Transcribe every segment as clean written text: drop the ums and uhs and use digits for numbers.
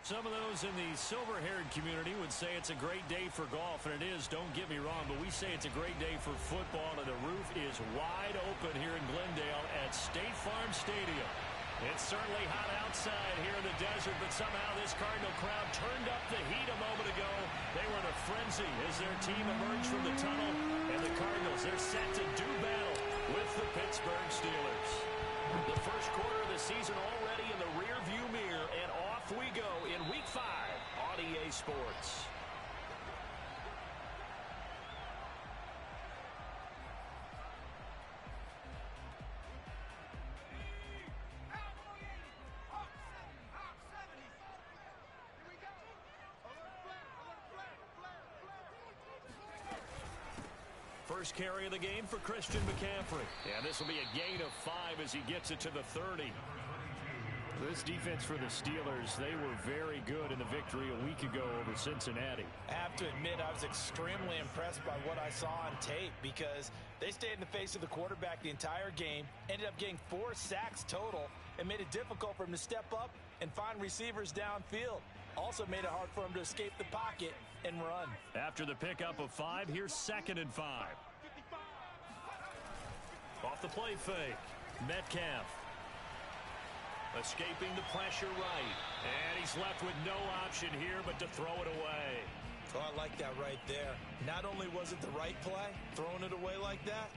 Some of those in the silver-haired community would say it's a great day for golf, and it is, don't get me wrong, but we say it's a great day for football, and the roof is wide open here in Glendale at State Farm Stadium. It's certainly hot outside here in the desert, but somehow this Cardinal crowd turned up the heat a moment ago. They were in a frenzy as their team emerged from the tunnel, and the Cardinals, they're set to do battle with the Pittsburgh Steelers. The first quarter of the season already in the rearview mirror, and off we go in Week 5 on EA Sports. First carry of the game for Christian McCaffrey. And this will be a gain of 5 as he gets it to the 30. This defense for the Steelers, they were very good in the victory a week ago over Cincinnati. I have to admit, I was extremely impressed by what I saw on tape because they stayed in the face of the quarterback the entire game, ended up getting 4 sacks total, and made it difficult for him to step up and find receivers downfield. Also made it hard for him to escape the pocket and run. After the pickup of 5, here's 2nd and 5. Off the play fake, Metcalf. Escaping the pressure right. And he's left with no option here but to throw it away. Oh, I like that right there. Not only was it the right play, throwing it away like that,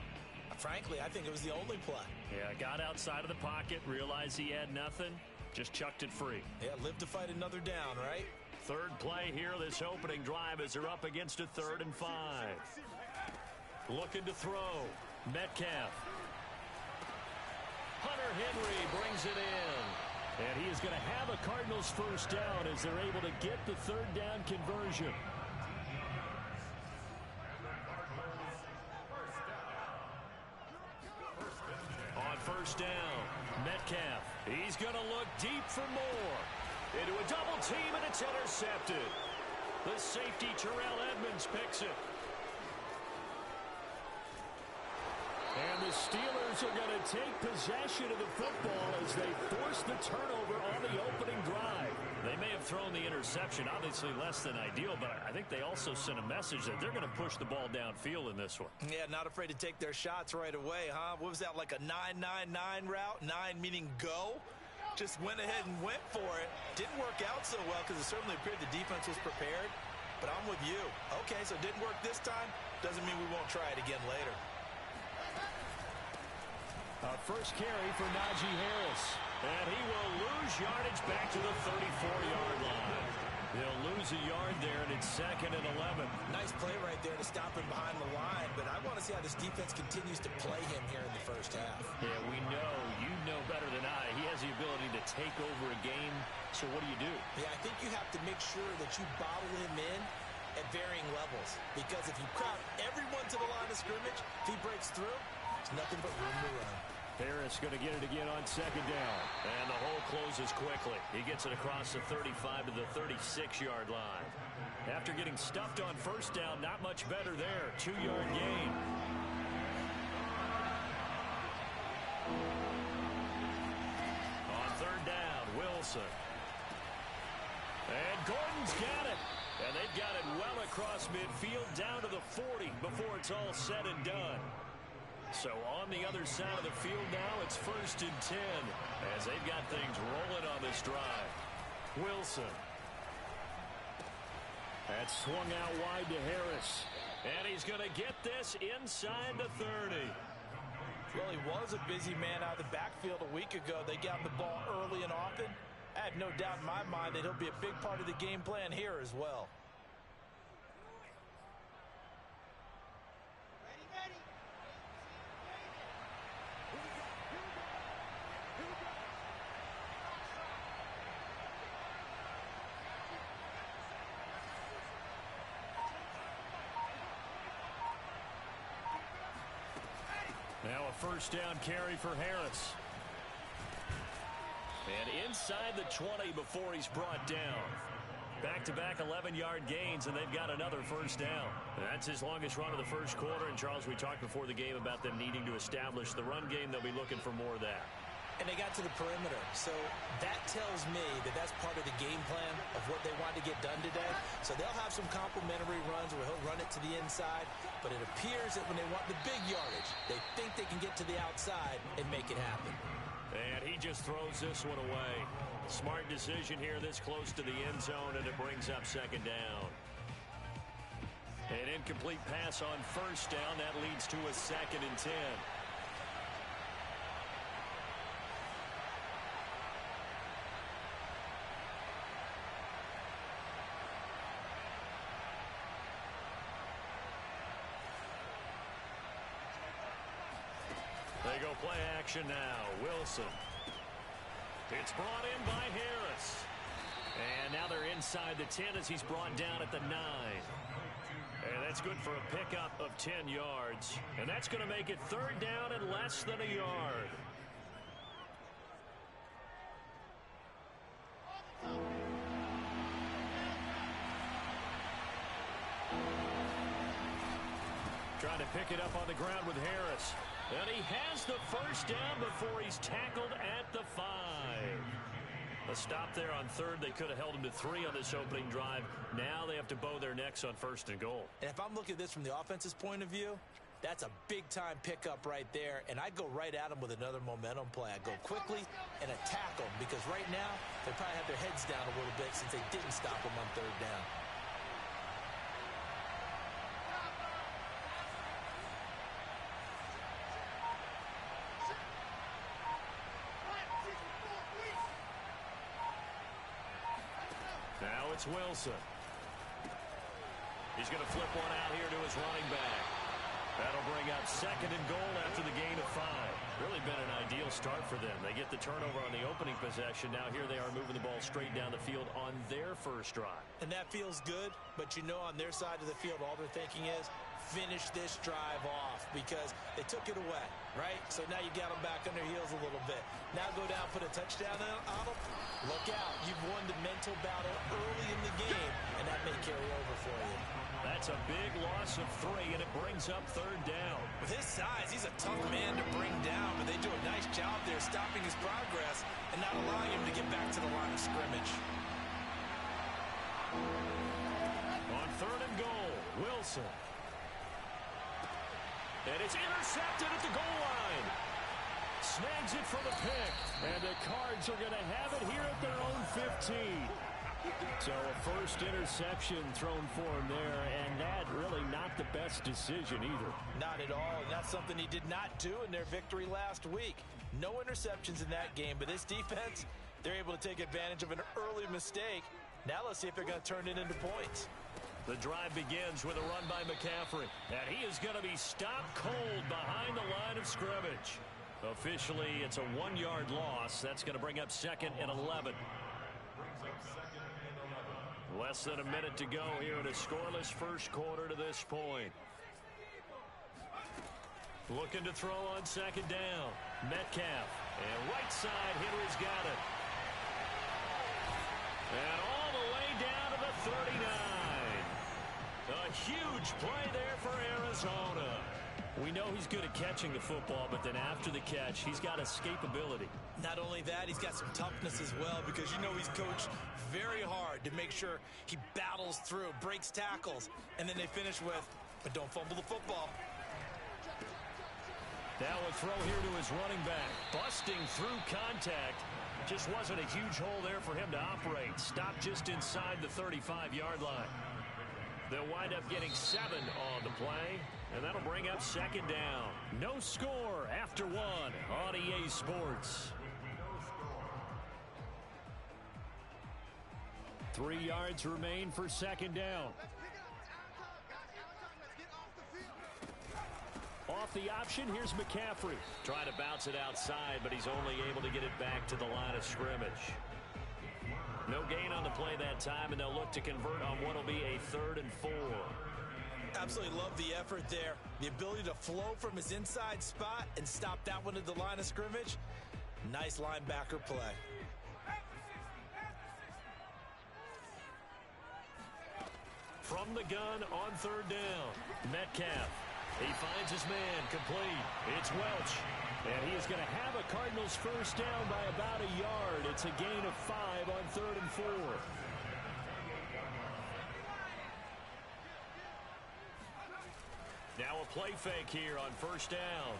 frankly, I think it was the only play. Yeah, got outside of the pocket, realized he had nothing, just chucked it free. Yeah, live to fight another down, right? Third play here, this opening drive as they're up against a 3rd and 5. Looking to throw. Metcalf. Hunter Henry brings it in. And he is going to have a Cardinals first down as they're able to get the 3rd down conversion. On first down, Metcalf. He's going to look deep for more. Into a double team, and it's intercepted. The safety, Terrell Edmunds, picks it. And the Steelers are going to take possession of the football as they force the turnover on the opening drive. They may have thrown the interception, obviously less than ideal, but I think they also sent a message that they're going to push the ball downfield in this one. Yeah, not afraid to take their shots right away, huh? What was that, like a 9-9-9 route? 9 meaning go? Just went ahead and went for it. Didn't work out so well because it certainly appeared the defense was prepared. But I'm with you. Okay, so it didn't work this time. Doesn't mean we won't try it again later. First carry for Najee Harris. And he will lose yardage back to the 34-yard line. They'll lose a yard there, and it's 2nd and 11. Nice play right there to stop him behind the line, but I want to see how this defense continues to play him here in the first half. Yeah, we know. You know better than I. He has the ability to take over a game, so what do? Yeah, I think you have to make sure that you bottle him in at varying levels, because if you crowd everyone to the line of scrimmage, if he breaks through, it's nothing but room to run. Harris going to get it again on 2nd down. And the hole closes quickly. He gets it across the 35 to the 36-yard line. After getting stuffed on first down, not much better there. 2-yard gain. On 3rd down, Wilson. And Gordon's got it. And they've got it well across midfield down to the 40 before it's all said and done. So on the other side of the field now, it's 1st and 10 as they've got things rolling on this drive. Wilson. That's swung out wide to Harris. And he's going to get this inside the 30. Well, he was a busy man out of the backfield a week ago. They got the ball early and often. I have no doubt in my mind that he'll be a big part of the game plan here as well. Now a first down carry for Harris. And inside the 20 before he's brought down. Back-to-back 11-yard gains, and they've got another first down. That's his longest run of the first quarter. And, Charles, we talked before the game about them needing to establish the run game. They'll be looking for more of that. And they got to the perimeter. So that tells me that that's part of the game plan of what they want to get done today. So they'll have some complementary runs where he'll run it to the inside. But it appears that when they want the big yardage, they think they can get to the outside and make it happen. And he just throws this one away. Smart decision here this close to the end zone, and it brings up second down. An incomplete pass on first down. That leads to a 2nd and 10. They go play action now. Wilson. It's brought in by Harris. And now they're inside the 10 as he's brought down at the 9. And that's good for a pickup of 10 yards. And that's going to make it 3rd down and less than a yard. Trying to pick it up on the ground with Harris. And he has the first down before he's tackled at the 5. A stop there on 3rd. They could have held him to 3 on this opening drive. Now they have to bow their necks on 1st and goal. And if I'm looking at this from the offense's point of view, that's a big-time pickup right there. And I go right at him with another momentum play. I go quickly and attack them because right now they probably have their heads down a little bit since they didn't stop him on 3rd down. Now it's Wilson. He's going to flip one out here to his running back. That'll bring up 2nd and goal after the gain of 5. Really been an ideal start for them. They get the turnover on the opening possession. Now here they are moving the ball straight down the field on their first drive. And that feels good, but you know on their side of the field all they're thinking is finish this drive off because they took it away, right? So now you got them back on their heels a little bit. Now go down, put a touchdown on them. Look out. You've won the mental battle early in the game, and that may carry over for you. That's a big loss of 3, and it brings up 3rd down. With his size, he's a tough man to bring down, but they do a nice job there stopping his progress and not allowing him to get back to the line of scrimmage. On 3rd and goal, Wilson. And it's intercepted at the goal line. Snags it for the pick. And the Cards are going to have it here at their own 15. So a first interception thrown for him there, and that really not the best decision either. Not at all, and that's something he did not do in their victory last week. No interceptions in that game, but this defense, they're able to take advantage of an early mistake. Now let's see if they're going to turn it into points. The drive begins with a run by McCaffrey, and he is going to be stopped cold behind the line of scrimmage. Officially, it's a 1-yard loss. That's going to bring up 2nd and 11. Less than a minute to go here in a scoreless first quarter to this point. Looking to throw on 2nd down. Metcalf. And right side, Henry's got it. And all the way down to the 39. A huge play there for Arizona. We know he's good at catching the football, but then after the catch, he's got escapability. Not only that, he's got some toughness as well because you know he's coached very hard to make sure he battles through, breaks tackles, and then they finish with, but don't fumble the football. Now a throw here to his running back. Busting through contact. Just wasn't a huge hole there for him to operate. Stopped just inside the 35-yard line. They'll wind up getting 7 on the play, and that'll bring up 2nd down. No score after 1 on EA Sports. 3 yards remain for 2nd down. Off the option, here's McCaffrey. Trying to bounce it outside, but he's only able to get it back to the line of scrimmage. No gain on the play that time, and they'll look to convert on what will be a 3rd and 4. Absolutely love the effort there. The ability to flow from his inside spot and stop that one at the line of scrimmage. Nice linebacker play. From the gun on 3rd down, Metcalf. He finds his man, complete. It's Welch. And he is going to have a Cardinals first down by about a yard. It's a gain of 5 on 3rd and 4. Now a play fake here on first down.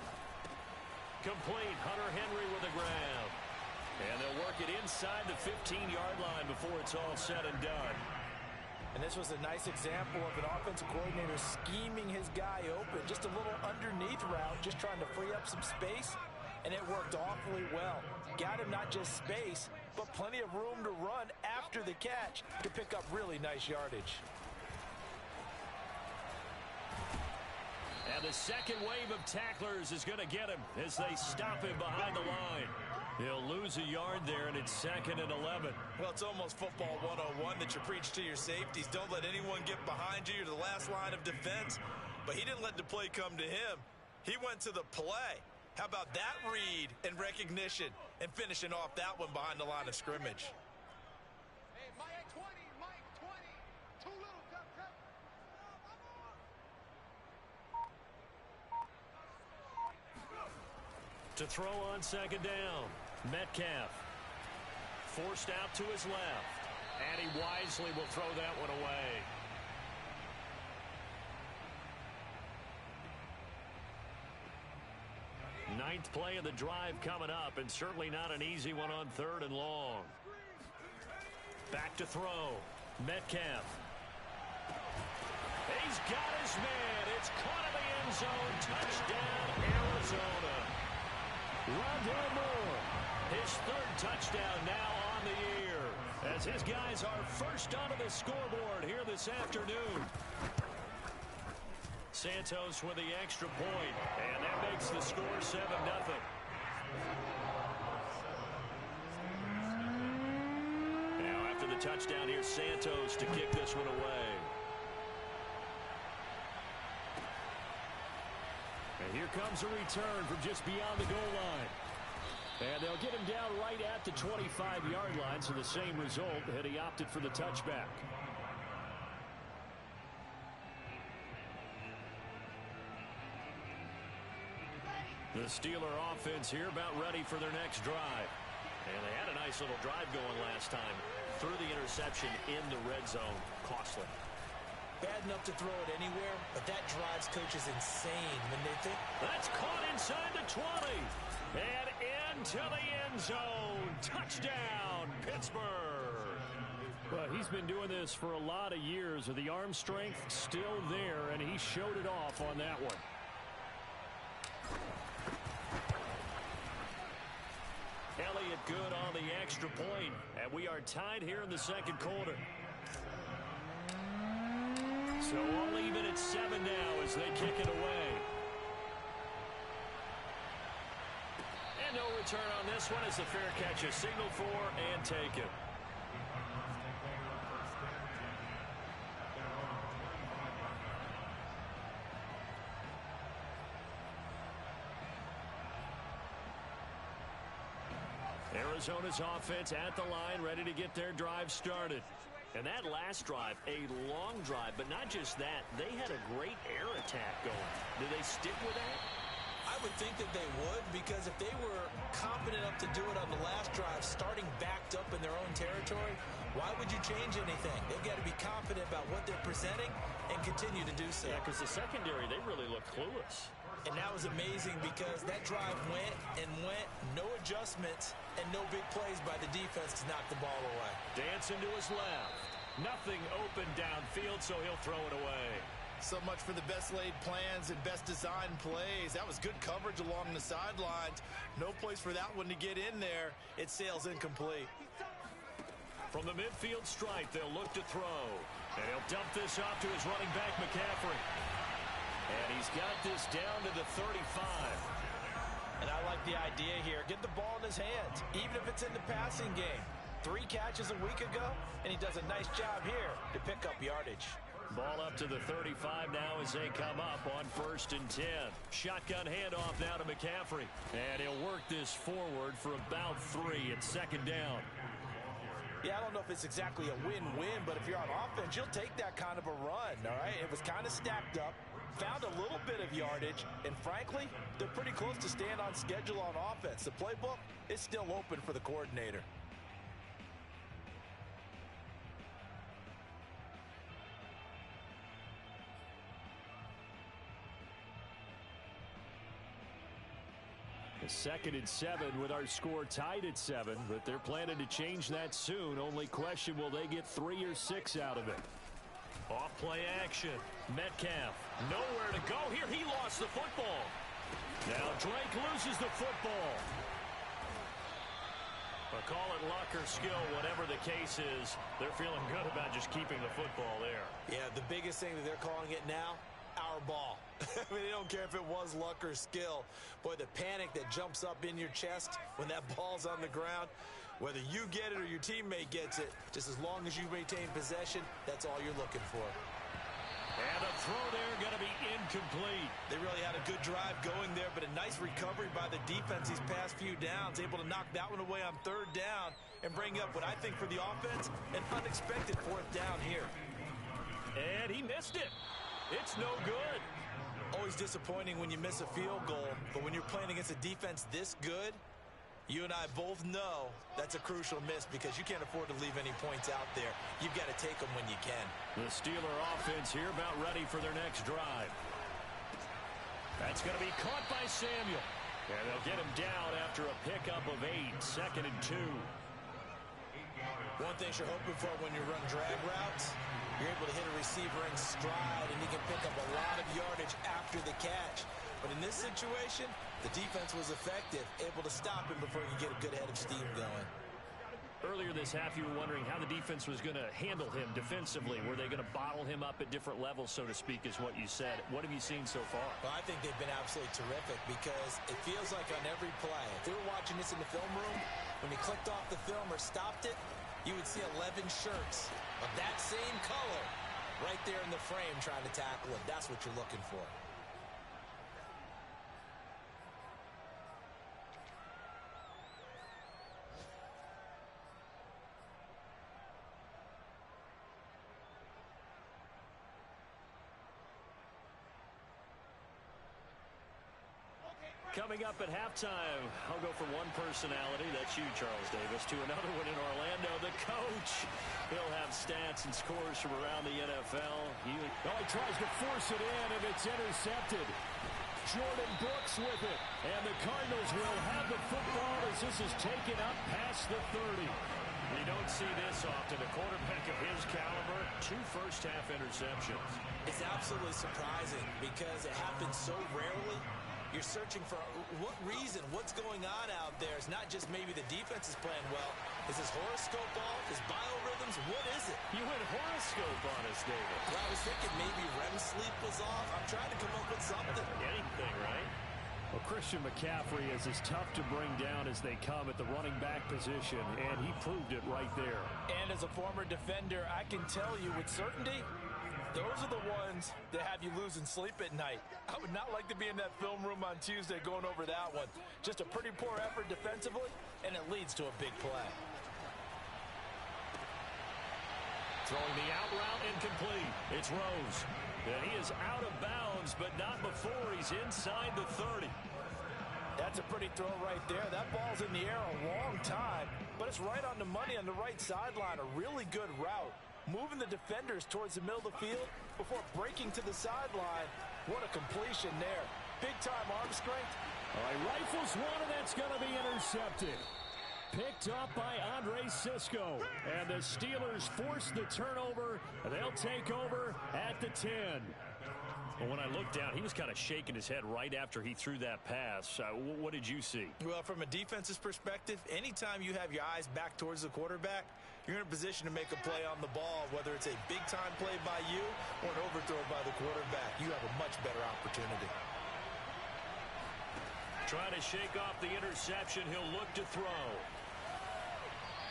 Complete. Hunter Henry with the grab. And they'll work it inside the 15-yard line before it's all said and done. And this was a nice example of an offensive coordinator scheming his guy open. Just a little underneath route, just trying to free up some space. And it worked awfully well. Got him not just space, but plenty of room to run after the catch to pick up really nice yardage. And the second wave of tacklers is going to get him as they stop him behind the line. He'll lose a yard there, and it's 2nd and 11. Well, it's almost football 101 that you preach to your safeties. Don't let anyone get behind you. You're the last line of defense. But he didn't let the play come to him. He went to the play. How about that read and recognition and finishing off that one behind the line of scrimmage? Hey, Mike 20, Mike 20. Too little, cut. To throw on second down, Metcalf. Forced out to his left. And he wisely will throw that one away. Ninth play of the drive coming up, and certainly not an easy one on 3rd and long. Back to throw. Metcalf. He's got his man. It's caught in the end zone. Touchdown, Arizona. Rondale Moore, his 3rd touchdown now on the year, as his guys are first onto the scoreboard here this afternoon. Santos with the extra point, and that makes the score 7-0. Now after the touchdown, here's Santos to kick this one away. And here comes a return from just beyond the goal line. And they'll get him down right at the 25-yard line, so the same result, and he opted for the touchback. The Steeler offense here about ready for their next drive. And they had a nice little drive going last time. Threw the interception in the red zone. Costly. Bad enough to throw it anywhere, but that drives coaches insane when they think. That's caught inside the 20. And into the end zone. Touchdown, Pittsburgh. Well, he's been doing this for a lot of years. With the arm strength still there, and he showed it off on that one. Elliott good on the extra point, and we are tied here in the second quarter. So all even at 7 now as they kick it away. And no return on this one as the fair catch is signaled for and taken. Arizona's offense at the line, ready to get their drive started. And that last drive, a long drive, but not just that. They had a great air attack going. Do they stick with that? I would think that they would, because if they were confident enough to do it on the last drive, starting backed up in their own territory, why would you change anything? They've got to be confident about what they're presenting and continue to do so. Yeah, because the secondary, they really look clueless. And that was amazing because that drive went and went, no adjustments, and no big plays by the defense to knock the ball away. Dancing to his left. Nothing open downfield, so he'll throw it away. So much for the best laid plans and best designed plays. That was good coverage along the sidelines. No place for that one to get in there. It sails incomplete. From the midfield stripe, they'll look to throw. And he'll dump this off to his running back, McCaffrey. And he's got this down to the 35. And I like the idea here. Get the ball in his hands, even if it's in the passing game. 3 catches a week ago, and he does a nice job here to pick up yardage. Ball up to the 35 now as they come up on 1st and 10. Shotgun handoff now to McCaffrey. And he'll work this forward for about 3 at 2nd down. Yeah, I don't know if it's exactly a win-win, but if you're on offense, you'll take that kind of a run, all right? It was kind of stacked up. found a little bit of yardage, and frankly, they're pretty close to staying on schedule on offense. The playbook is still open for the coordinator. Second and 7 with our score tied at 7, but they're planning to change that soon. Only question, will they get 3 or 6 out of it? Off play action. Metcalf nowhere to go here. He lost the football. Now Drake loses the football. But call it luck or skill, whatever the case is, they're feeling good about just keeping the football there. Yeah, the biggest thing that they're calling it now, our ball. I mean, they don't care if it was luck or skill. Boy, the panic that jumps up in your chest when that ball's on the ground, whether you get it or your teammate gets it, just as long as you maintain possession, that's all you're looking for. And a throw there going to be incomplete. They really had a good drive going there, but a nice recovery by the defense these past few downs, able to knock that one away on 3rd down and bring up what I think for the offense, an unexpected 4th down here. And he missed it. It's no good. Always disappointing when you miss a field goal, but when you're playing against a defense this good, you and I both know that's a crucial miss because you can't afford to leave any points out there. You've got to take them when you can. The Steeler offense here about ready for their next drive. That's going to be caught by Samuel. And they'll get him down after a pickup of 8, 2nd and 2. One thing you're hoping for when you run drag routes, you're able to hit a receiver in stride, and he can pick up a lot of yardage after the catch. But in this situation, the defense was effective, able to stop him before he could get a good head of steam going. Earlier this half, you were wondering how the defense was going to handle him defensively. Were they going to bottle him up at different levels, so to speak, is what you said. What have you seen so far? Well, I think they've been absolutely terrific because it feels like on every play, if they were watching this in the film room, when he clicked off the film or stopped it, you would see 11 shirts of that same color right there in the frame trying to tackle him. That's what you're looking for. Coming up at halftime, I'll go from one personality, that's you, Charles Davis, to another one in Orlando, the coach. He'll have stats and scores from around the NFL. He tries to force it in, and it's intercepted. Jordan Brooks with it, and the Cardinals will have the football as this is taken up past the 30. We don't see this often. A quarterback of his caliber, 2 first-half interceptions. It's absolutely surprising because it happens so rarely. You're searching for what reason, what's going on out there. It's not just maybe the defense is playing well. Is his horoscope off? His biorhythms? What is it? You went horoscope on us, David. Well, I was thinking maybe REM sleep was off. I'm trying to come up with something. Anything, right? Well, Christian McCaffrey is as tough to bring down as they come at the running back position, and he proved it right there. And as a former defender, I can tell you with certainty, those are the ones that have you losing sleep at night. I would not like to be in that film room on Tuesday going over that one. Just a pretty poor effort defensively, and it leads to a big play. Throwing the out route incomplete. It's Rose. And he is out of bounds, but not before he's inside the 30. That's a pretty throw right there. That ball's in the air a long time, but it's right on the money on the right sideline. A really good route. Moving the defenders towards the middle of the field before breaking to the sideline. What a completion there. Big-time arm strength. All right, rifles one, and that's going to be intercepted. Picked up by Andre Cisco. And the Steelers force the turnover. They'll take over at the 10. Well, when I looked down, he was kind of shaking his head right after he threw that pass. What did you see? Well, from a defense's perspective, anytime you have your eyes back towards the quarterback, you're in a position to make a play on the ball, whether it's a big-time play by you or an overthrow by the quarterback. You have a much better opportunity. Trying to shake off the interception. He'll look to throw.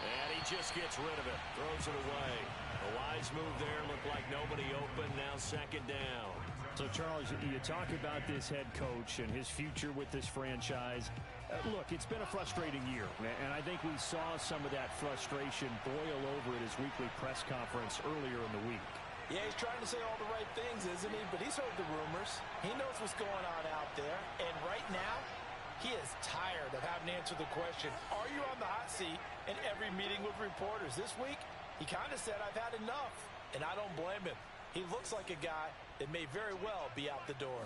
And he just gets rid of it. Throws it away. A wise move there. Looked like nobody open. Now 2nd down. So, Charles, you talk about this head coach and his future with this franchise. Look, it's been a frustrating year, and I think we saw some of that frustration boil over at his weekly press conference earlier in the week. Yeah, he's trying to say all the right things, isn't he? But he's heard the rumors. He knows what's going on out there. And right now, he is tired of having to answer the question, are you on the hot seat in every meeting with reporters? This week, he kind of said, I've had enough. And I don't blame him. He looks like a guy that may very well be out the door.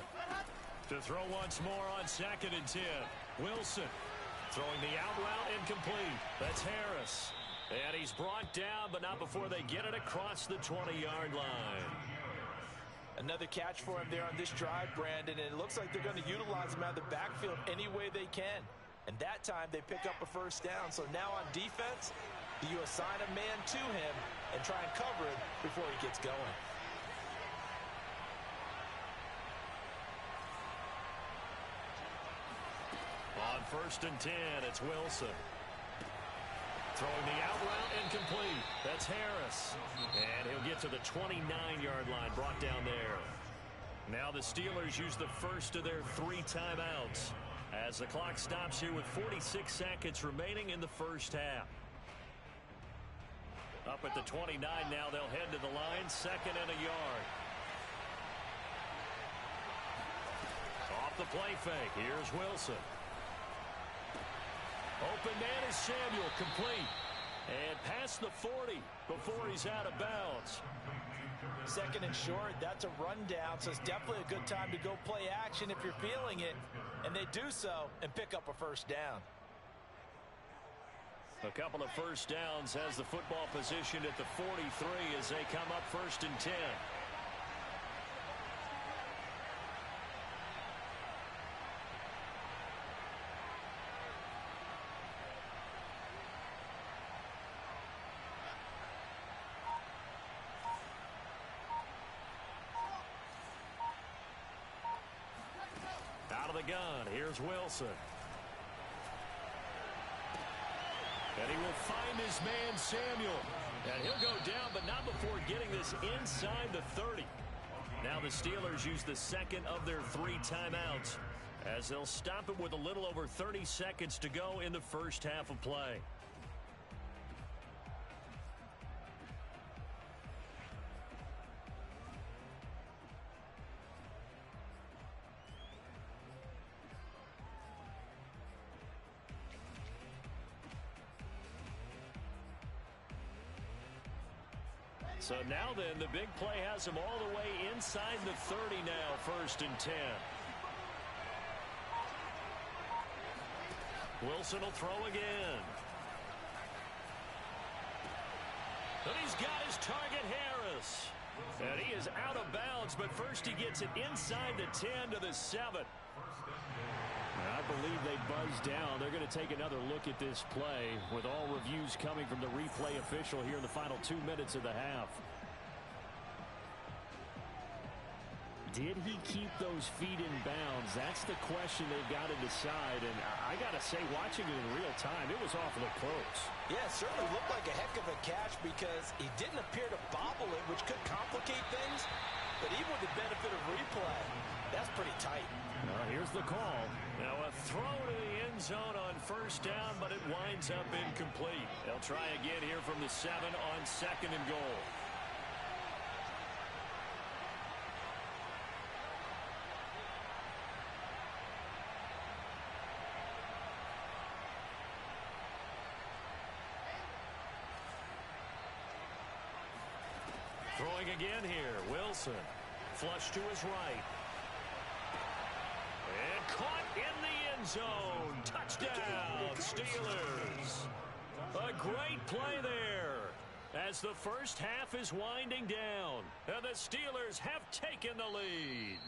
To throw once more on 2nd and 10. Wilson throwing the out route incomplete. That's Harris. And he's brought down, but not before they get it across the 20-yard line. Another catch for him there on this drive, Brandon, and it looks like they're going to utilize him out of the backfield any way they can. And that time, they pick up a first down. So now on defense, you assign a man to him and try and cover him before he gets going. On 1st and 10, it's Wilson. Throwing the out route incomplete. That's Harris. And he'll get to the 29-yard line, brought down there. Now the Steelers use the first of their 3 timeouts as the clock stops here with 46 seconds remaining in the first half. Up at the 29 now, they'll head to the line, 2nd and a yard. Off the play fake, here's Wilson. Open man is Samuel, complete. And past the 40 before he's out of bounds. 2nd and short, that's a rundown, so it's definitely a good time to go play action if you're feeling it. And they do so and pick up a first down. A couple of first downs has the football position at the 43 as they come up 1st and 10. Out of the gun, here's Wilson. And he will find his man, Samuel. And he'll go down, but not before getting this inside the 30. Now the Steelers use the 2nd of their 3 timeouts as they'll stop it with a little over 30 seconds to go in the first half of play. So now then, the big play has him all the way inside the 30 now, 1st and 10. Wilson will throw again. And he's got his target, Harris. And he is out of bounds, but first he gets it inside the 10 to the 7. I believe they buzzed down. They're going to take another look at this play with all reviews coming from the replay official here in the final 2 minutes of the half. Did he keep those feet in bounds? That's the question they've got to decide. And I got to say, watching it in real time, it was awfully close. Yeah, it certainly looked like a heck of a catch because he didn't appear to bobble it, which could complicate things. But even with the benefit of replay, that's pretty tight. Here's the call. Now a throw to the end zone on 1st down, but it winds up incomplete. They'll try again here from the 7 on 2nd and goal. Throwing again here, Wilson. Flush to his right. And caught in the end zone. Touchdown, Steelers. A great play there as the first half is winding down. And the Steelers have taken the lead.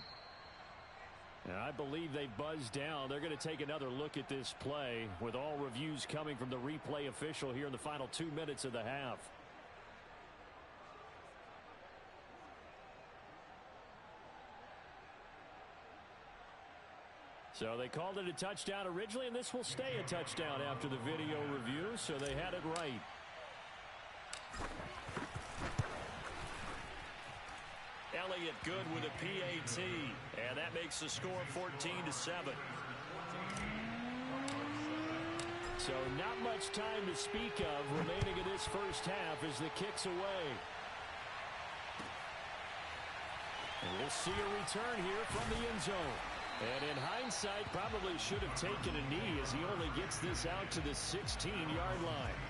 And I believe they buzzed down. They're going to take another look at this play with all reviews coming from the replay official here in the final 2 minutes of the half. So they called it a touchdown originally, and this will stay a touchdown after the video review, so they had it right. Elliott good with a PAT, and that makes the score 14-7. So not much time to speak of remaining in this first half as the kick's away. And we'll see a return here from the end zone. And in hindsight, probably should have taken a knee as he only gets this out to the 16-yard line.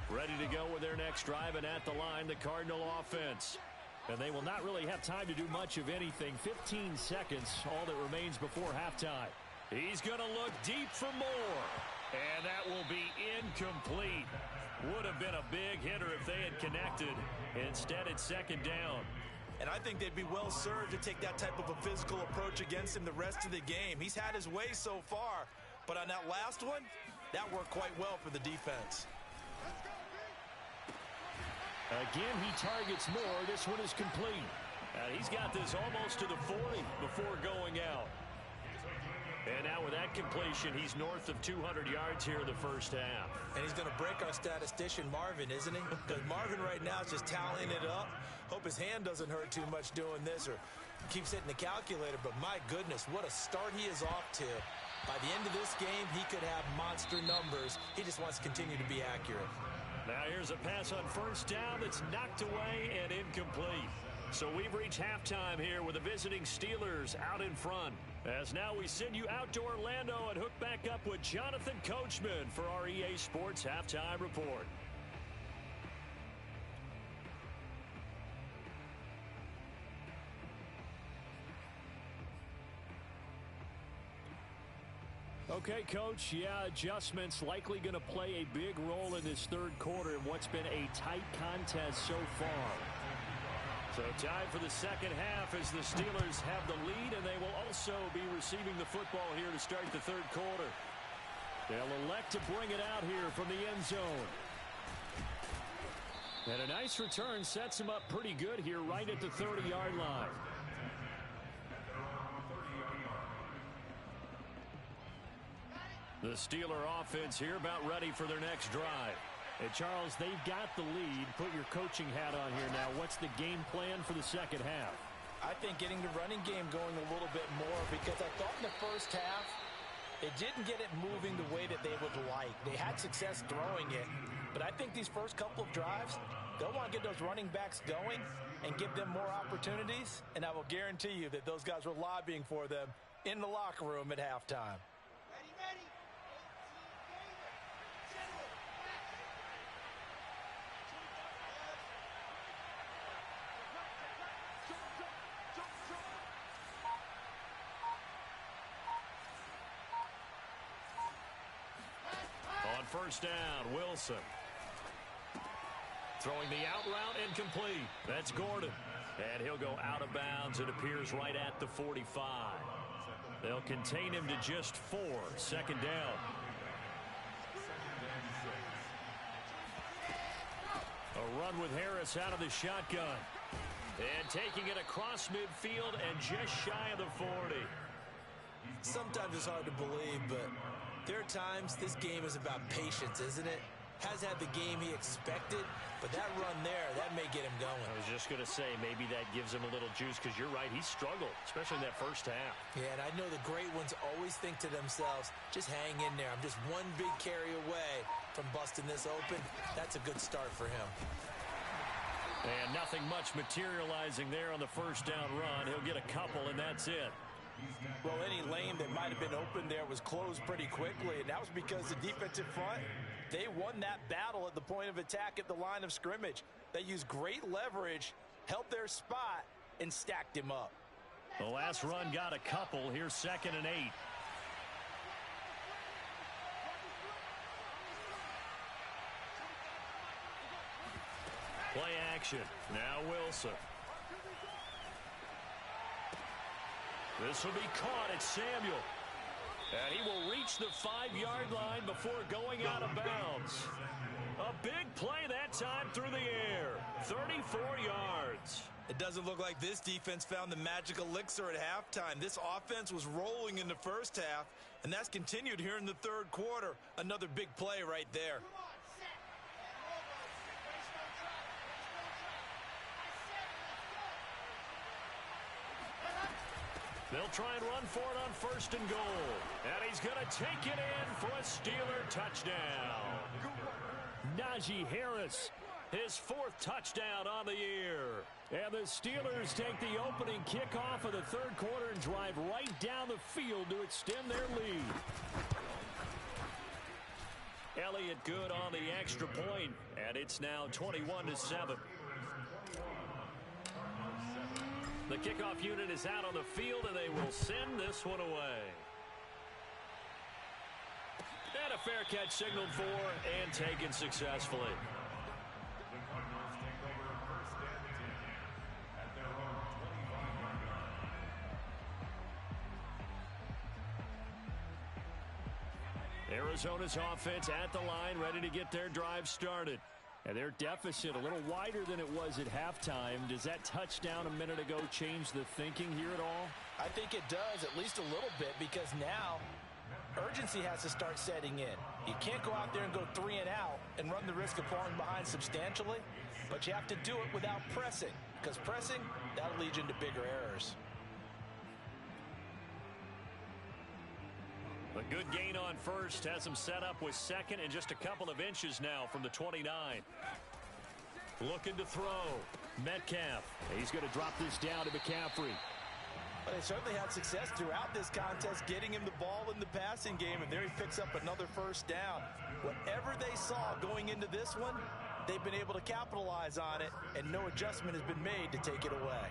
Ready to go with their next drive, and at the line, the Cardinal offense. And they will not really have time to do much of anything. 15 seconds, all that remains before halftime. He's going to look deep for more. And that will be incomplete. Would have been a big hitter if they had connected. Instead, it's second down. And I think they'd be well served to take that type of a physical approach against him the rest of the game. He's had his way so far. But on that last one, that worked quite well for the defense. Again, he targets more. This one is complete. He's got this almost to the 40 before going out. And now with that completion, he's north of 200 yards here in the first half. And he's going to break our statistician, Marvin, isn't he? Because Marvin right now is just tallying it up. Hope his hand doesn't hurt too much doing this or keeps hitting the calculator. But my goodness, what a start he is off to. By the end of this game, he could have monster numbers. He just wants to continue to be accurate. Now here's a pass on first down that's knocked away and incomplete. So we've reached halftime here with the visiting Steelers out in front. As now we send you out to Orlando and hook back up with Jonathan Coachman for our EA Sports Halftime Report. Okay, Coach, yeah, adjustments likely going to play a big role in this third quarter in what's been a tight contest so far. So time for the second half as the Steelers have the lead, and they will also be receiving the football here to start the third quarter. They'll elect to bring it out here from the end zone. And a nice return sets them up pretty good here right at the 30-yard line. The Steeler offense here about ready for their next drive. And Charles, they've got the lead. Put your coaching hat on here now. What's the game plan for the second half? I think getting the running game going a little bit more, because I thought in the first half it didn't get it moving the way that they would like. They had success throwing it, but I think these first couple of drives, they'll want to get those running backs going and give them more opportunities, and I will guarantee you that those guys were lobbying for them in the locker room at halftime. First down, Wilson. Throwing the out route incomplete. That's Gordon. And he'll go out of bounds, it appears, right at the 45. They'll contain him to just 4. Second down. A run with Harris out of the shotgun. And taking it across midfield and just shy of the 40. Sometimes it's hard to believe, but there are times this game is about patience, isn't it? Has had the game he expected, but that run there, that may get him going. I was just going to say, maybe that gives him a little juice, because you're right, he struggled, especially in that first half. Yeah, and I know the great ones always think to themselves, just hang in there. I'm just one big carry away from busting this open. That's a good start for him. And nothing much materializing there on the first down run. He'll get a couple, and that's it. Well, any lane that might have been open there was closed pretty quickly, and that was because the defensive front, they won that battle at the point of attack at the line of scrimmage. They used great leverage, held their spot, and stacked him up. The last run got a couple. Here's 2nd and 8. Play action. Now Wilson. This will be caught at Samuel. And he will reach the 5-yard line before going out of bounds. A big play that time through the air. 34 yards. It doesn't look like this defense found the magic elixir at halftime. This offense was rolling in the first half, and that's continued here in the third quarter. Another big play right there. They'll try and run for it on 1st and goal. And he's going to take it in for a Steeler touchdown. Najee Harris, his 4th touchdown on the year. And the Steelers take the opening kickoff of the 3rd quarter and drive right down the field to extend their lead. Elliott good on the extra point, and it's now 21-7. The kickoff unit is out on the field, and they will send this one away. And a fair catch signaled for and taken successfully. Arizona's offense at the line, ready to get their drive started. And their deficit a little wider than it was at halftime. Does that touchdown a minute ago change the thinking here at all? I think it does, at least a little bit, because now urgency has to start setting in. You can't go out there and go 3 and out and run the risk of falling behind substantially, but you have to do it without pressing, because pressing, that'll lead you into bigger errors. A good gain on 1st has him set up with 2nd and just a couple of inches now from the 29. Looking to throw. Metcalf. He's going to drop this down to McCaffrey. But they certainly had success throughout this contest getting him the ball in the passing game, and there he picks up another 1st down. Whatever they saw going into this one, they've been able to capitalize on it, and no adjustment has been made to take it away.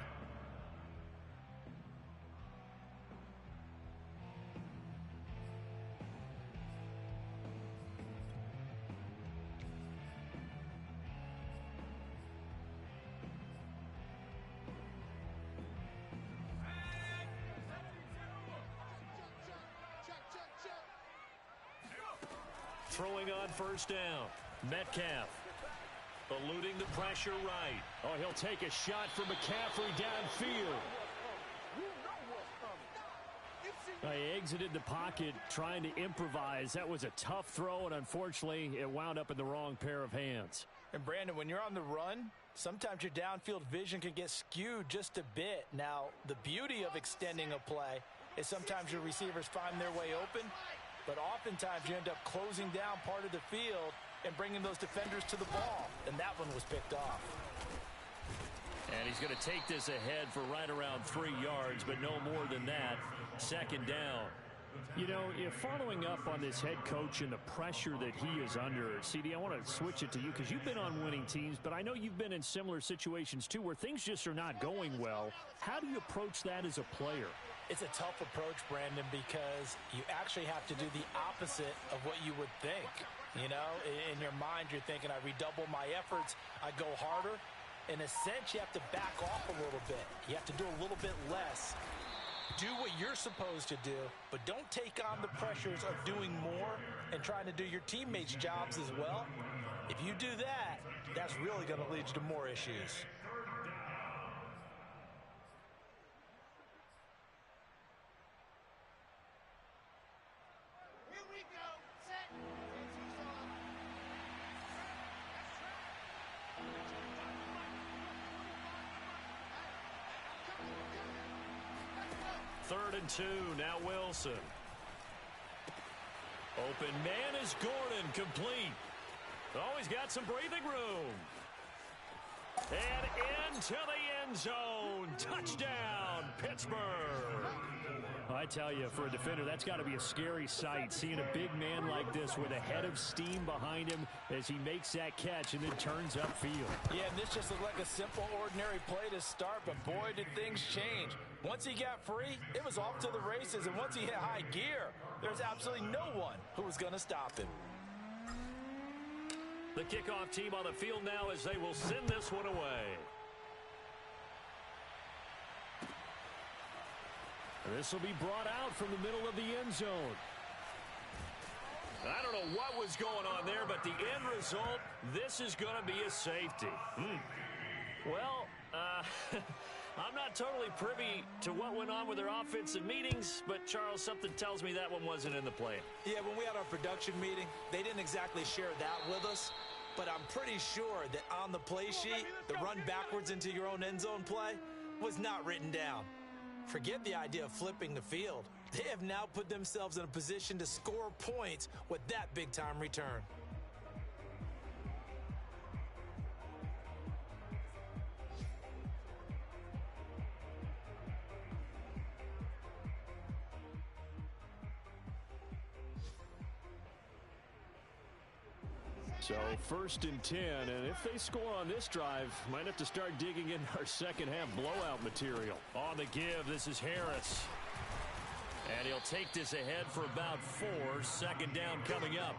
Throwing on 1st down. Metcalf eluding the pressure right. Oh, he'll take a shot from McCaffrey downfield. He exited the pocket trying to improvise. That was a tough throw, and unfortunately, it wound up in the wrong pair of hands. And Brandon, when you're on the run, sometimes your downfield vision can get skewed just a bit. Now, the beauty of extending a play is sometimes your receivers find their way open, but oftentimes you end up closing down part of the field and bringing those defenders to the ball. And that one was picked off. And he's going to take this ahead for right around 3 yards, but no more than that. 2nd down. You know, following up on this head coach and the pressure that he is under, CD, I want to switch it to you because you've been on winning teams, but I know you've been in similar situations too where things just are not going well. How do you approach that as a player? It's a tough approach, Brandon, because you actually have to do the opposite of what you would think. You know, in your mind, you're thinking, I redouble my efforts, I go harder. In a sense, you have to back off a little bit. You have to do a little bit less. Do what you're supposed to do, but don't take on the pressures of doing more and trying to do your teammates' jobs as well. If you do that, that's really going to lead you to more issues. Here we go. Set. Third and 2, now Wilson. Open man is Gordon, complete. Oh, he's got some breathing room. And into the end zone. Touchdown, Pittsburgh. I tell you, for a defender, that's got to be a scary sight, seeing a big man like this with a head of steam behind him as he makes that catch and then turns upfield. Yeah, and this just looked like a simple, ordinary play to start, but boy, did things change. Once he got free, it was off to the races, and once he hit high gear, there's absolutely no one who was going to stop him. The kickoff team on the field now as they will send this one away. This will be brought out from the middle of the end zone. I don't know what was going on there, but the end result, this is going to be a safety. Well, I'm not totally privy to what went on with their offensive meetings, but Charles, something tells me that one wasn't in the plan. Yeah, when we had our production meeting, they didn't exactly share that with us, but I'm pretty sure that on the play sheet, the run backwards into your own end zone play was not written down. Forget the idea of flipping the field. They have now put themselves in a position to score points with that big-time return. So 1st and 10, and if they score on this drive, might have to start digging in our second half blowout material. On the give, this is Harris. And he'll take this ahead for about 4. 2nd down coming up.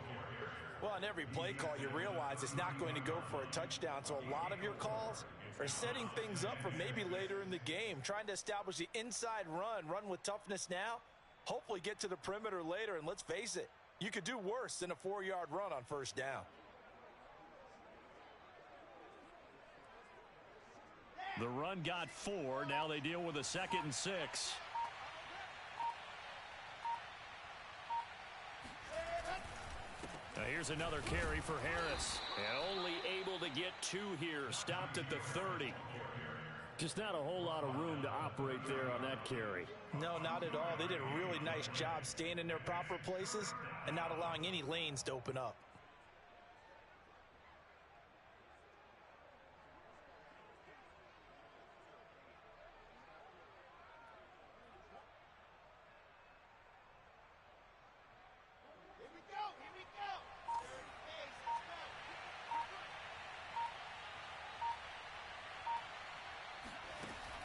Well, on every play call, you realize it's not going to go for a touchdown, so a lot of your calls are setting things up for maybe later in the game, trying to establish the inside run with toughness now, hopefully get to the perimeter later, and let's face it, you could do worse than a 4-yard run on 1st down. The run got 4. Now they deal with a 2nd and 6. Now here's another carry for Harris. And only able to get 2 here. Stopped at the 30. Just not a whole lot of room to operate there on that carry. No, not at all. They did a really nice job staying in their proper places and not allowing any lanes to open up.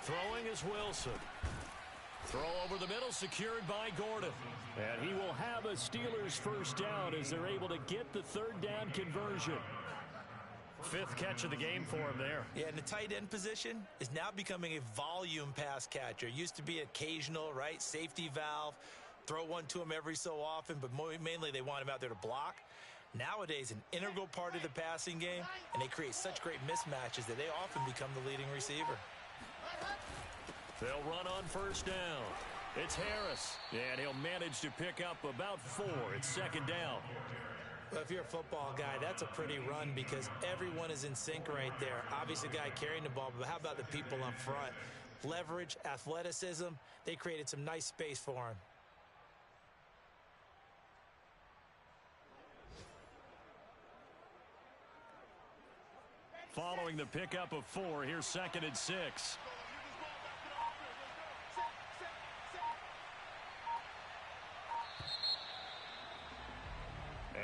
Throwing is Wilson. Throw over the middle, secured by Gordon. And he will have a Steelers 1st down as they're able to get the 3rd down conversion. 5th catch of the game for him there. Yeah, and the tight end position is now becoming a volume pass catcher. Used to be occasional, right? Safety valve. Throw one to him every so often, but mainly they want him out there to block. Nowadays, an integral part of the passing game, and they create such great mismatches that they often become the leading receiver. They'll run on 1st down. It's Harris, and he'll manage to pick up about 4. It's 2nd down. Well, if you're a football guy, that's a pretty run because everyone is in sync right there. Obviously, the guy carrying the ball, but how about the people up front? Leverage, athleticism, they created some nice space for him. Following the pickup of 4, here's 2nd and 6.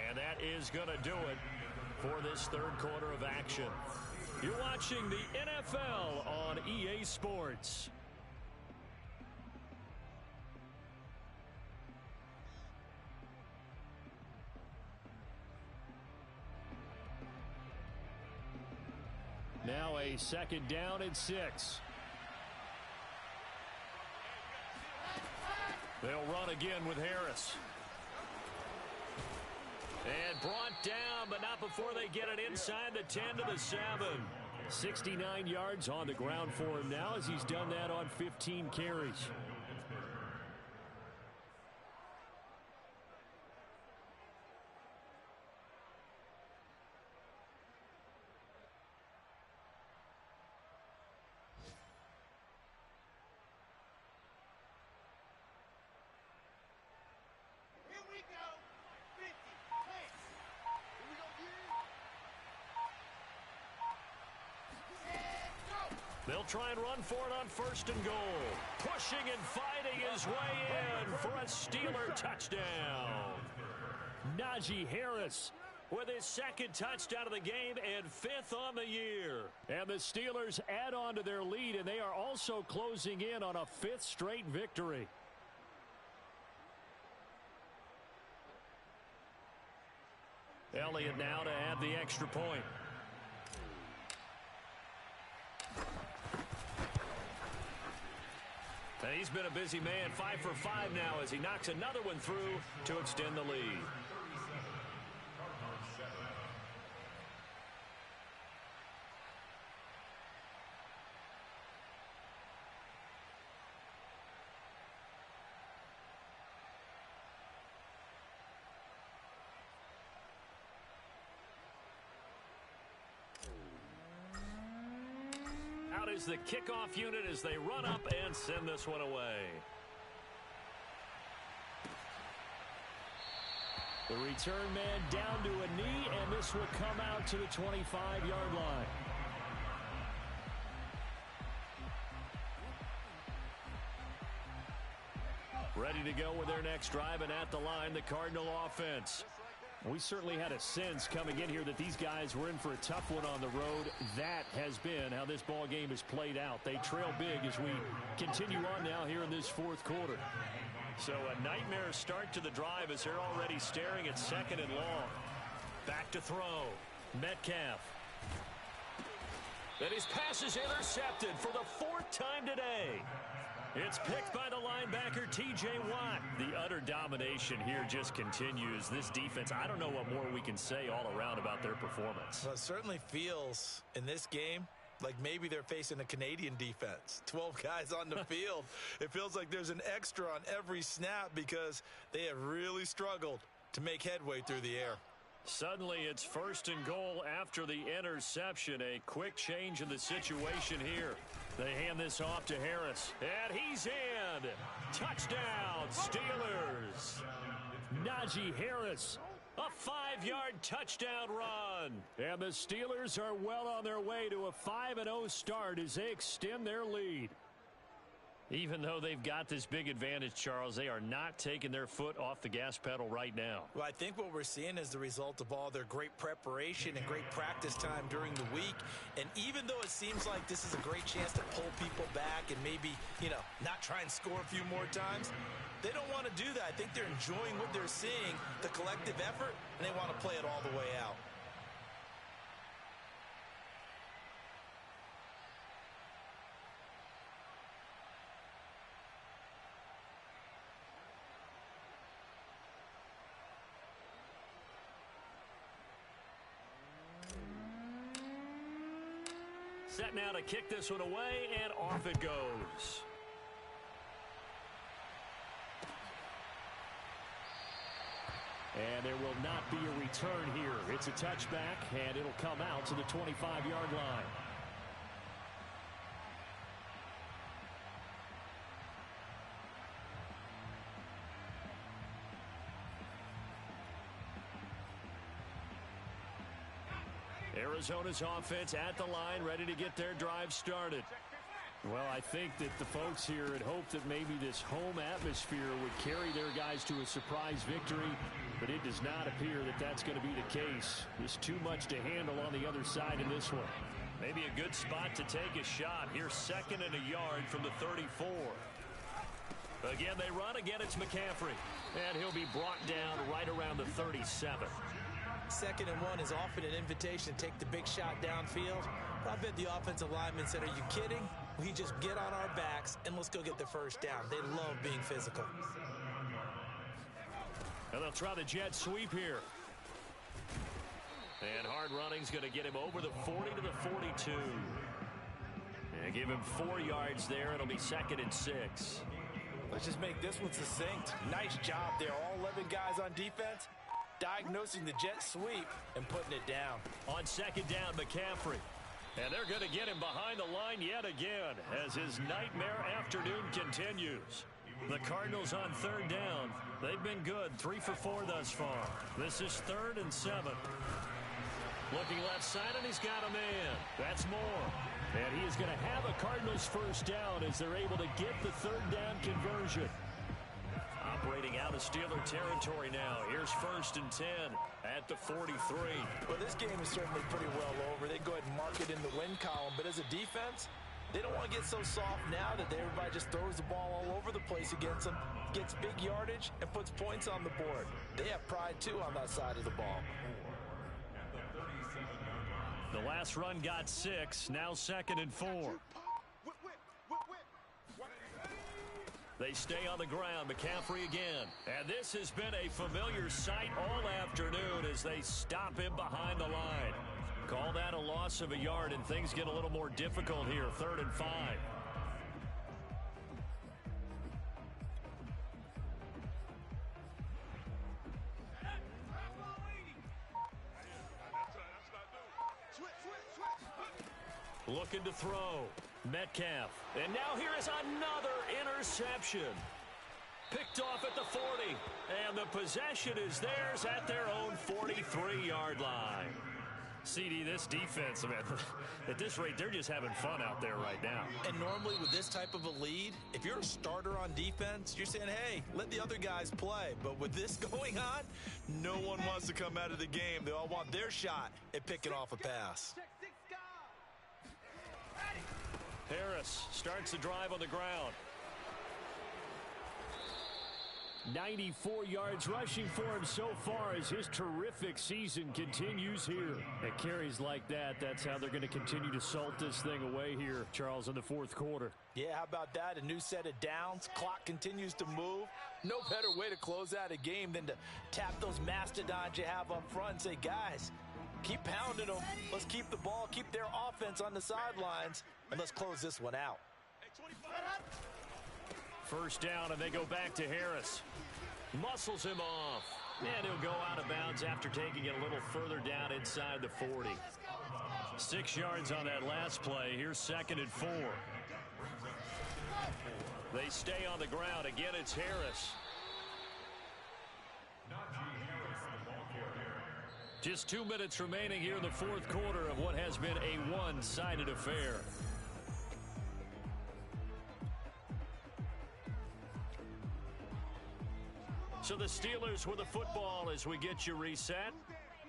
And that is going to do it for this 3rd quarter of action. You're watching the NFL on EA Sports. Now a 2nd down and 6. They'll run again with Harris. And brought down, but not before they get it inside the 10 to the 7. 69 yards on the ground for him now as he's done that on 15 carries. They'll try and run for it on 1st and goal. Pushing and fighting his way in for a Steeler touchdown. Najee Harris with his 2nd touchdown of the game and 5th on the year. And the Steelers add on to their lead, and they are also closing in on a 5th straight victory. Elliott now to add the extra point. And he's been a busy man, 5 for 5 now as he knocks another one through to extend the lead. Out is the kickoff unit as they run up and send this one away. The return man down to a knee, and this will come out to the 25-yard line. Ready to go with their next drive, and at the line, the Cardinal offense. We certainly had a sense coming in here that these guys were in for a tough one on the road. That has been how this ball game has played out. They trail big as we continue on now here in this fourth quarter. So a nightmare start to the drive as they're already staring at second and long. Back to throw. Metcalf. And his pass is intercepted for the fourth time today. It's picked by the linebacker, T.J. Watt. The utter domination here just continues. This defense, I don't know what more we can say all around about their performance. Well, it certainly feels in this game like maybe they're facing a Canadian defense. 12 guys on the field. It feels like there's an extra on every snap because they have really struggled to make headway through the air. Suddenly it's first and goal after the interception. A quick change in the situation here. They hand this off to Harris. And he's in. Touchdown, Steelers. Najee Harris. A 5-yard touchdown run. And the Steelers are well on their way to a 5-0 start as they extend their lead. Even though they've got this big advantage, Charles, they are not taking their foot off the gas pedal right now. Well, I think what we're seeing is the result of all their great preparation and great practice time during the week. And even though it seems like this is a great chance to pull people back and maybe, not try and score a few more times, they don't want to do that. I think they're enjoying what they're seeing, the collective effort, and they want to play it all the way out. Set now to kick this one away, and off it goes. And there will not be a return here. It's a touchback, and it'll come out to the 25-yard line. Arizona's offense at the line, ready to get their drive started. Well, I think that the folks here had hoped that maybe this home atmosphere would carry their guys to a surprise victory, but it does not appear that that's going to be the case. There's too much to handle on the other side in this one. Maybe a good spot to take a shot. Here's second and a yard from the 34. Again, they run. Again, it's McCaffrey. And he'll be brought down right around the 37. Second and one is often an invitation to take the big shot downfield. But I bet the offensive lineman said, are you kidding? We just get on our backs and let's go get the first down. They love being physical. And they'll try the jet sweep here. And hard running's going to get him over the 40 to the 42. And give him 4 yards there. It'll be second and 6. Let's just make this one succinct. Nice job there. All 11 guys on defense, diagnosing the jet sweep and putting it down. On second down, McCaffrey. And they're going to get him behind the line yet again as his nightmare afternoon continues. The Cardinals on third down. They've been good, 3 for 4 thus far. This is 3rd and 7. Looking left side, and he's got a man. That's Moore. And he is going to have a Cardinals first down as they're able to get the third down conversion. Operating out of Steeler territory now. Here's 1st and 10 at the 43. Well, this game is certainly pretty well over. They go ahead and mark it in the win column. But as a defense, they don't want to get so soft now that everybody just throws the ball all over the place against them, gets big yardage, and puts points on the board. They have pride, too, on that side of the ball. The last run got 6. Now 2nd and 4. They stay on the ground. McCaffrey again. And this has been a familiar sight all afternoon as they stop him behind the line. Call that a loss of a yard, and things get a little more difficult here. 3rd and 5. Looking to throw. Metcalf. And now here is another interception. Picked off at the 40. And the possession is theirs at their own 43-yard line. CD, this defense, man, at this rate, they're just having fun out there right now. And normally with this type of a lead, if you're a starter on defense, you're saying, hey, let the other guys play. But with this going on, no one wants to come out of the game. They all want their shot at picking off a pass. Harris starts the drive on the ground. 94 yards rushing for him so far as his terrific season continues here. At carries like that, that's how they're going to continue to salt this thing away here, Charles, in the fourth quarter. Yeah, how about that? A new set of downs. Clock continues to move. No better way to close out a game than to tap those mastodons you have up front and say, guys, keep pounding them. Let's keep the ball, keep their offense on the sidelines, and let's close this one out. First down, and they go back to Harris. Muscles him off. And he'll go out of bounds after taking it a little further down inside the 40. 6 yards on that last play. Here's 2nd and 4. They stay on the ground. Again, it's Harris. Just 2 minutes remaining here in the fourth quarter of what has been a one-sided affair. So the Steelers with the football as we get you reset.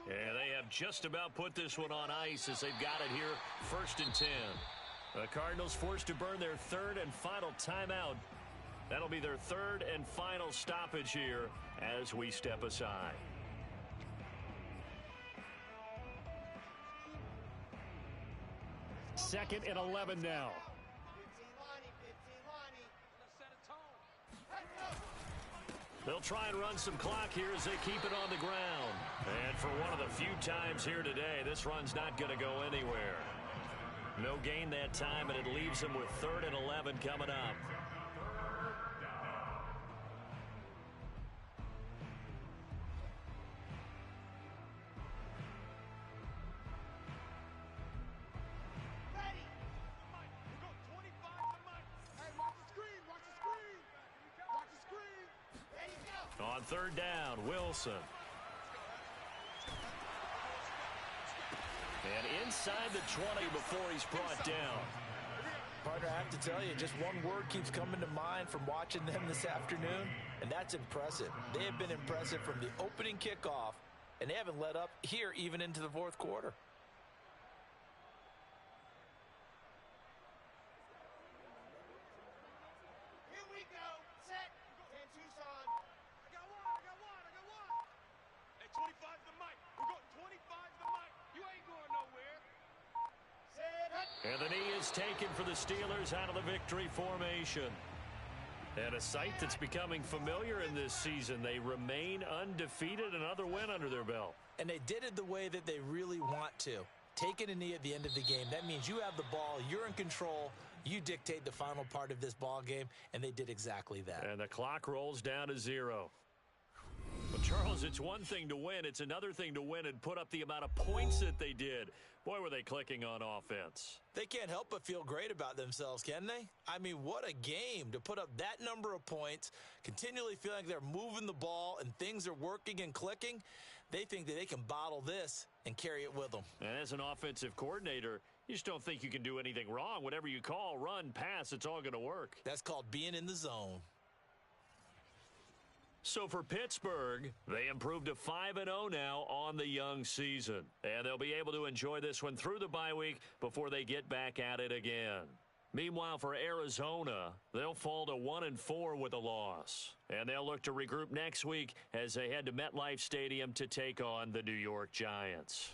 And they have just about put this one on ice as they've got it here, 1st and 10. The Cardinals forced to burn their 3rd and final timeout. That'll be their 3rd and final stoppage here as we step aside. Second and 11 now. They'll try and run some clock here as they keep it on the ground. And for one of the few times here today, this run's not going to go anywhere. No gain that time, and it leaves them with 3rd and 11 coming up. On 3rd down, Wilson. And inside the 20 before he's brought down. Partner, I have to tell you, just one word keeps coming to mind from watching them this afternoon, and that's impressive. They have been impressive from the opening kickoff, and they haven't let up here even into the fourth quarter. And the knee is taken for the Steelers out of the victory formation. And a sight that's becoming familiar in this season. They remain undefeated, another win under their belt. And they did it the way that they really want to. Taking a knee at the end of the game, that means you have the ball, you're in control, you dictate the final part of this ball game, and they did exactly that. And the clock rolls down to 0. But Charles, it's one thing to win. It's another thing to win and put up the amount of points that they did. Boy, were they clicking on offense. They can't help but feel great about themselves, can they? I mean, what a game to put up that number of points, continually feeling like they're moving the ball and things are working and clicking. They think that they can bottle this and carry it with them. And as an offensive coordinator, you just don't think you can do anything wrong. Whatever you call, run, pass, it's all going to work. That's called being in the zone. So for Pittsburgh, they improved to 5-0 now on the young season. And they'll be able to enjoy this one through the bye week before they get back at it again. Meanwhile, for Arizona, they'll fall to 1-4 with a loss. And they'll look to regroup next week as they head to MetLife Stadium to take on the New York Giants.